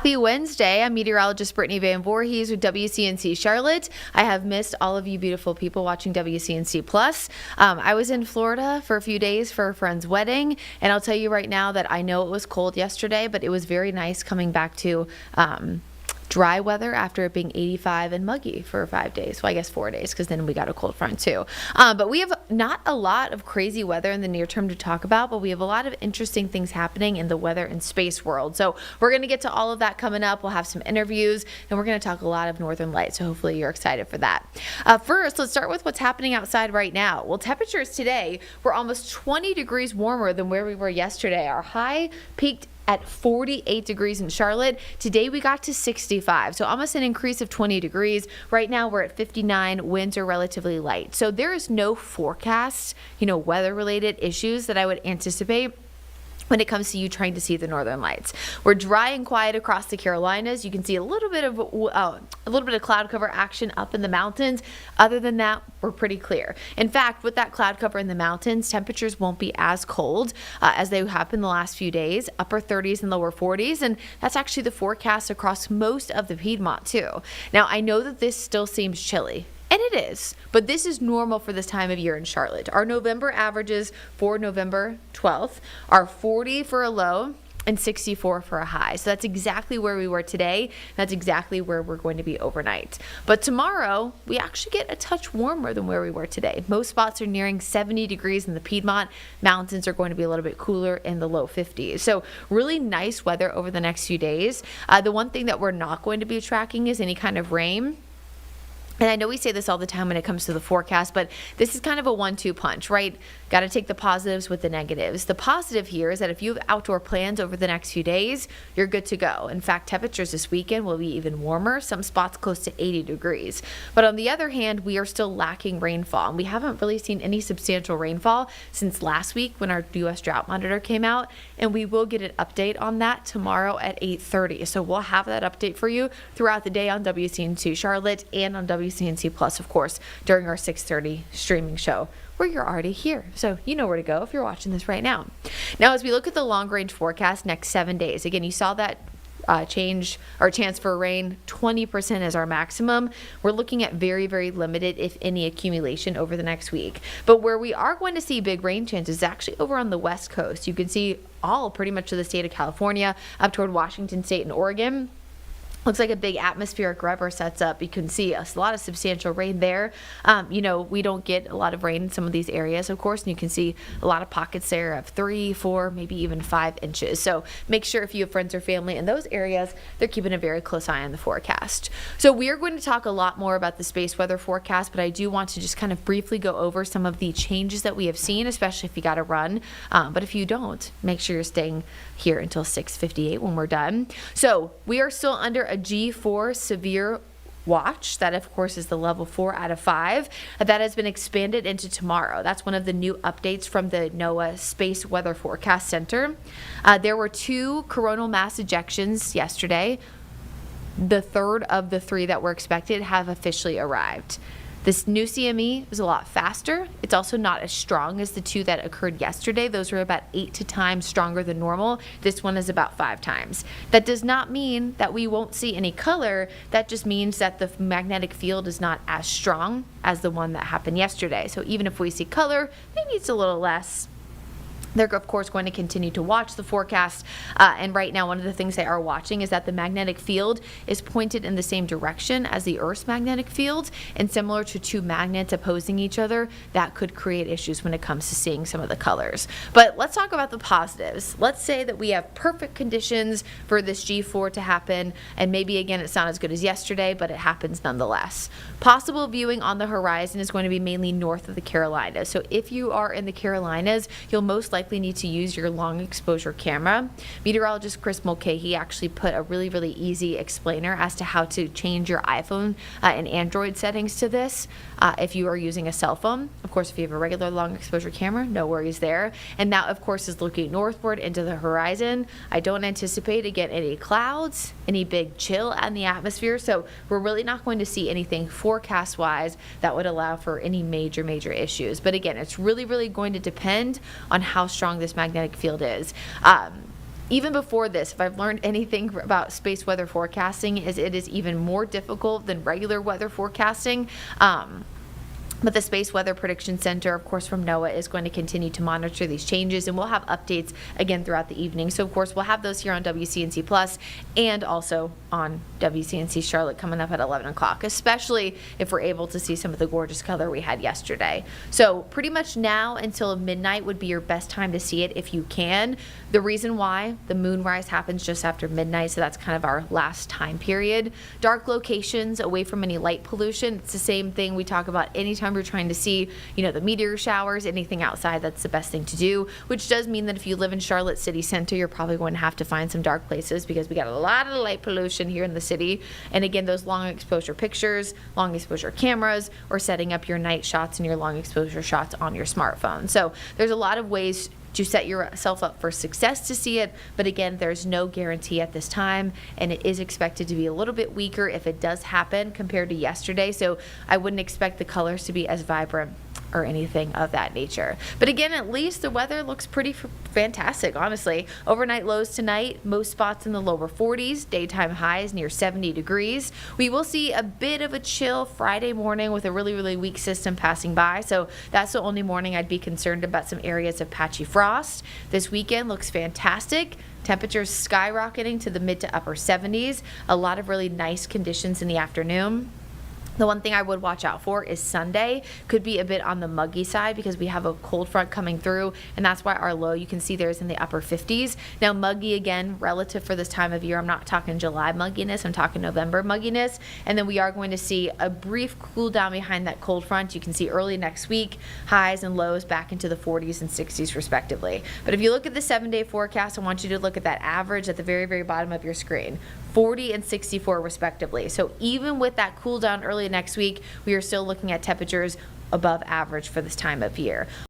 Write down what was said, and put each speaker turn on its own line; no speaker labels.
Happy Wednesday. I'm meteorologist Brittany Van Voorhees with WCNC Charlotte. I have missed all of you beautiful people watching WCNC Plus. I was in Florida for a few days for a friend's wedding, and I'll tell you right now that I know it was cold yesterday, but it was very nice coming back to dry weather after it being 85 and muggy for 5 days. Well, I guess 4 days, because then we got a cold front too. But we have not a lot of crazy weather in the near term to talk about, but we have a lot of interesting things happening in the weather and space world. So we're going to get to all of that coming up. We'll have some interviews, and we're going to talk a lot of northern lights. So hopefully you're excited for that. First, let's start with what's happening outside right now. Well, temperatures today were almost 20 degrees warmer than where we were yesterday. Our high peaked at 48 degrees in Charlotte. Today we got to 65, so almost an increase of 20 degrees. Right now we're at 59. Winds are relatively light. So there is no forecast, weather-related issues that I would anticipate when it comes to you trying to see the northern lights. We're dry and quiet across the Carolinas. You can see a little bit of cloud cover action up in the mountains. Other than that, we're pretty clear. In fact, with that cloud cover in the mountains, temperatures won't be as cold as they have been the last few days, upper 30s and lower 40s, and that's actually the forecast across most of the Piedmont too. Now, I know that this still seems chilly. And it is, but this is normal for this time of year in Charlotte. Our November averages for November 12th are 40 for a low and 64 for a high. So that's exactly where we were today. That's exactly where we're going to be overnight. But tomorrow, we actually get a touch warmer than where we were today. Most spots are nearing 70 degrees in the Piedmont. Mountains are going to be a little bit cooler in the low 50s. So really nice weather over the next few days. The one thing that we're not going to be tracking is any kind of rain. And I know we say this all the time when it comes to the forecast, but this is kind of a 1-2 punch, right? Got to take the positives with the negatives. The positive here is that if you have outdoor plans over the next few days, you're good to go. In fact, temperatures this weekend will be even warmer, some spots close to 80 degrees. But on the other hand, we are still lacking rainfall, and we haven't really seen any substantial rainfall since last week when our U.S. drought monitor came out, and we will get an update on that tomorrow at 8:30. So we'll have that update for you throughout the day on WCNC Charlotte and on WCNC Plus, of course, during our 6:30 streaming show, where you're already here. So you know where to go if you're watching this right now. Now, as we look at the long-range forecast next 7 days, again, you saw that change or chance for rain, 20% is our maximum. We're looking at very, very limited, if any, accumulation over the next week. But where we are going to see big rain chances is actually over on the West Coast. You can see all pretty much of the state of California up toward Washington State and Oregon. Looks like a big atmospheric river sets up. You can see a lot of substantial rain there. We don't get a lot of rain in some of these areas, of course, and you can see a lot of pockets there of 3, 4, maybe even 5 inches. So make sure if you have friends or family in those areas, they're keeping a very close eye on the forecast. So we are going to talk a lot more about the space weather forecast, but I do want to just kind of briefly go over some of the changes that we have seen, especially if you got to run. But if you don't, make sure you're staying here until 6:58 when we're done. So we are still under a G4 severe watch. That, of course, is the level 4 out of 5. That has been expanded into tomorrow. That's one of the new updates from the NOAA Space Weather Forecast Center. There were 2 coronal mass ejections yesterday. The third of the 3 that were expected have officially arrived. This new CME is a lot faster. It's also not as strong as the 2 that occurred yesterday. Those were about 8 times stronger than normal. This one is about 5 times. That does not mean that we won't see any color. That just means that the magnetic field is not as strong as the one that happened yesterday. So even if we see color, maybe it's a little less. They're, of course, going to continue to watch the forecast. And right now, one of the things they are watching is that the magnetic field is pointed in the same direction as the Earth's magnetic field. And similar to 2 magnets opposing each other, that could create issues when it comes to seeing some of the colors. But let's talk about the positives. Let's say that we have perfect conditions for this G4 to happen. And maybe, again, it's not as good as yesterday, but it happens nonetheless. Possible viewing on the horizon is going to be mainly north of the Carolinas. So if you are in the Carolinas, you'll most likely need to use your long exposure camera. Meteorologist Chris Mulcahy actually put a really, really easy explainer as to how to change your iPhone and Android settings to this if you are using a cell phone. Of course, if you have a regular long exposure camera, no worries there. And that, of course, is looking northward into the horizon. I don't anticipate, again, any clouds, any big chill in the atmosphere. So we're really not going to see anything forecast-wise that would allow for any major issues. But again, it's really, really going to depend on how strong this magnetic field is. even before this, if I've learned anything about space weather forecasting, is it is even more difficult than regular weather forecasting. But the Space Weather Prediction Center, of course, from NOAA is going to continue to monitor these changes, and we'll have updates again throughout the evening. So, of course, we'll have those here on WCNC Plus and also on WCNC Charlotte coming up at 11 o'clock, especially if we're able to see some of the gorgeous color we had yesterday. So pretty much now until midnight would be your best time to see it if you can. The reason why, the moonrise happens just after midnight, so that's kind of our last time period. Dark locations away from any light pollution, it's the same thing we talk about anytime you're trying to see, the meteor showers, anything outside, that's the best thing to do, which does mean that if you live in Charlotte City Center, you're probably going to have to find some dark places because we got a lot of light pollution here in the city. And again, those long exposure pictures, long exposure cameras, or setting up your night shots and your long exposure shots on your smartphone. So there's a lot of ways to set yourself up for success to see it, but again, there's no guarantee at this time, and it is expected to be a little bit weaker if it does happen compared to yesterday, so I wouldn't expect the colors to be as vibrant or anything of that nature. But again, at least the weather looks pretty fantastic, honestly. Overnight lows tonight, most spots in the lower 40s, daytime highs near 70 degrees. We will see a bit of a chill Friday morning with a really, really weak system passing by, so that's the only morning I'd be concerned about some areas of patchy frost. This weekend looks fantastic. Temperatures skyrocketing to the mid to upper 70s. A lot of really nice conditions in the afternoon. The one thing I would watch out for is Sunday. Could be a bit on the muggy side because we have a cold front coming through, and that's why our low, you can see there's in the upper 50s. Now, muggy again, relative for this time of year, I'm not talking July mugginess, I'm talking November mugginess. And then we are going to see a brief cool down behind that cold front. You can see early next week, highs and lows back into the 40s and 60s respectively. But if you look at the 7-day forecast, I want you to look at that average at the very, very bottom of your screen. 40 and 64 respectively. So even with that cool down early next week, we are still looking at temperatures above average for this time of year.